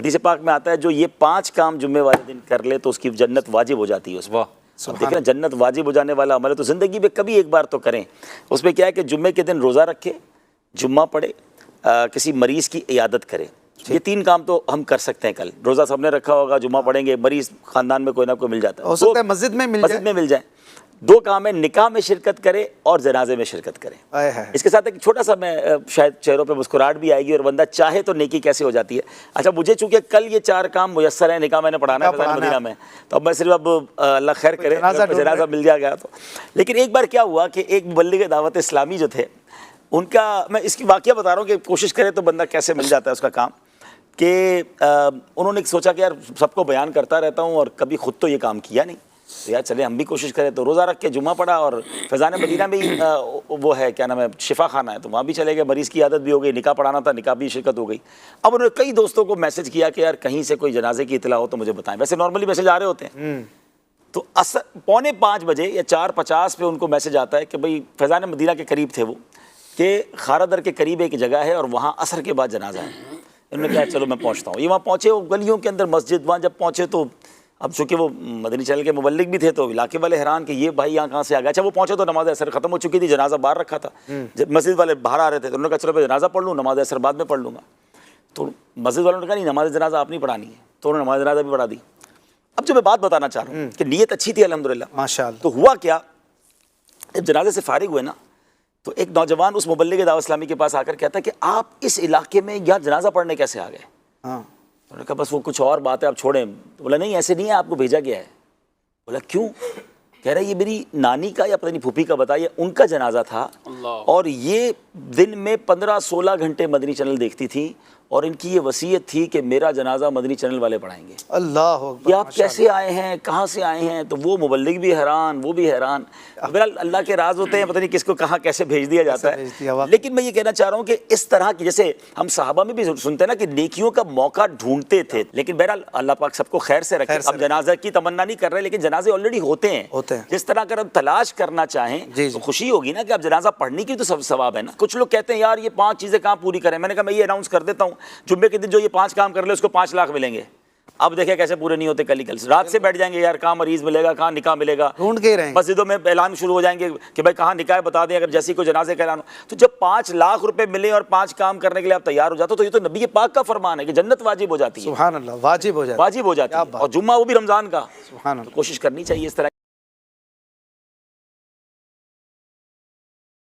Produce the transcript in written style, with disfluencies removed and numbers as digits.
हदीस पाक में आता है जो ये 5 काम जुम्मे वाले दिन कर ले तो उसकी जन्नत वाजिब हो जाती है। उस वाह देखिए ना, जन्नत वाजिब हो जाने वाला अमल है तो ज़िंदगी में कभी एक बार तो करें। उसमें क्या है कि जुम्मे के दिन रोज़ा रखे, जुम्मा पढ़े, किसी मरीज़ की इयादत करे। ये 3 काम तो हम कर सकते हैं। कल रोज़ा सबने रखा होगा, जुम्मा पढ़ेंगे, मरीज़ ख़ानदान में कोई ना कोई मिल जाता है, हो सकता है मस्जिद में मिल जाए। 2 काम है, निकाह में शिरकत करे और जनाजे में शिरकत करे। इसके साथ एक छोटा सा मैं शायद चेहरों पे मुस्कुराहट भी आएगी और बंदा चाहे तो नेकी कैसे हो जाती है। अच्छा, मुझे चूंकि कल ये 4 काम मुयस्सर है, निकाह मैंने पढ़ाना है मदीना में, तो अब मैं सिर्फ अब अल्लाह खैर करे जनाजा मिल जाएगा तो। लेकिन एक बार क्या हुआ कि एक मुबल्लिग दावत इस्लामी जो थे उनका, मैं इसकी वाक़या बता रहा हूँ कि कोशिश करे तो बंदा कैसे मिल जाता है उसका काम, कि उन्होंने सोचा कि यार सबको बयान करता रहता हूँ और कभी खुद तो ये काम किया नहीं, तो यार चले हम भी कोशिश करें। तो रोज़ा रख के जुम्मा पढ़ा और फैज़ान मदीना में ही वो है क्या नाम है, शिफा खाना है, तो वहाँ भी चले गए। मरीज़ की आदत भी हो गई, निकाह पढ़ाना था, निकाह भी शिरकत हो गई। अब उन्होंने कई दोस्तों को मैसेज किया कि यार कहीं से कोई जनाजे की इतला हो तो मुझे बताएं। वैसे नॉर्मली मैसेज आ रहे होते हैं। तो 4:45 बजे या 4:50 पे उनको मैसेज आता है कि भाई फैज़ान मदीना के करीब थे वो, कि खारादर के करीब एक जगह है और वहाँ असर के बाद जनाजा है। उन्होंने कहा चलो मैं पहुँचता हूँ। ये वहाँ पहुँचे, वो गलियों के अंदर मस्जिद, वहाँ जब पहुँचे तो अब चूँकि वो मदनी चैनल के मुबल्लिग भी थे तो इलाके वाले हैरान कि ये भाई यहाँ कहाँ से आ गया। अच्छा, वो पहुँचे तो नमाज असर ख़त्म हो चुकी थी, जनाजा बाहर रखा था। जब मस्जिद वाले बाहर आ रहे थे तो उन्होंने कहा चलो मैं जनाजा पढ़ लूँ, नमाज असर बाद में पढ़ लूँगा। तो मस्जिद वालों ने कहा नहीं, नमाज जनाजा आप नहीं पढ़ानी है, तो उन्होंने नमाज जनाजा भी पढ़ा दी। अब जो मैं बात बताना चाह रहा हूँ कि नीयत अच्छी थी अल्हम्दुलिल्लाह माशाअल्लाह। तो हुआ क्या, जब जनाजे से फारिग हुए ना तो एक नौजवान उस मुबल्लिग दावत इस्लामी के पास आकर कहता कि आप इस इलाके में यहाँ जनाजा पढ़ने कैसे आ गए? उन्होंने कहा बस वो कुछ और बात है, आप छोड़ें। तो बोला नहीं ऐसे नहीं है, आपको भेजा गया है। बोला क्यों? कह रहा है ये मेरी नानी का या पता नहीं फूफी का बताइए, उनका जनाजा था और ये दिन में 15-16 घंटे मदनी चैनल देखती थी और इनकी ये वसीयत थी कि मेरा जनाजा मदनी चैनल वाले पढ़ाएंगे। अल्लाह ये आप कैसे आए हैं, कहाँ से आए हैं? तो वो मुबल्लिग भी हैरान, वो भी हैरान। बहरहाल अल्लाह के राज होते हैं, पता नहीं किसको कहाँ कैसे भेज दिया जाता है। लेकिन मैं ये कहना चाह रहा हूँ कि इस तरह की, जैसे हम सहाबा में भी सुनते हैं ना कि नेकियों का मौका ढूंढते थे, लेकिन बहरहाल अल्लाह पाक सबको खैर से रखे। अब जनाजा की तमन्ना नहीं कर रहे, लेकिन जनाजे ऑलरेडी होते हैं। जिस तरह अगर हम तलाश करना चाहें तो खुशी होगी ना कि आप जनाजा पढ़ने की तो सब सवाब है ना। कुछ लोग कहते हैं यार ये 5 चीज़ें कहाँ पूरी करें। मैंने कहा मैं ये अनाउंस कर देता हूँ, जुम्मे के दिन जो ये 5 काम कर ले उसको 5 लाख मिलेंगे। अब देखिए कैसे पूरे नहीं होते, कल रात से बैठ जाएंगे यार, कहाँ मरीज मिलेगा, कहाँ निकाह मिलेगा, ढूंढ के रहें। मस्जिदों में ऐलान शुरू हो जाएंगे कि भाई कहाँ निकाह बता दें, अगर जैसी कोई जनाजे का ऐलान हो। तो जब 5 लाख रुपए मिले और 5 काम करने के लिए आप तैयार हो जाते हो तो ये तो नबी पाक का फरमान है कि जन्नत वाजिब हो जाती है। सुभान अल्लाह, वाजिब हो जाती है। और जुम्मा वो भी रमजान का। सुभान अल्लाह, कोशिश करनी चाहिए इस तरह।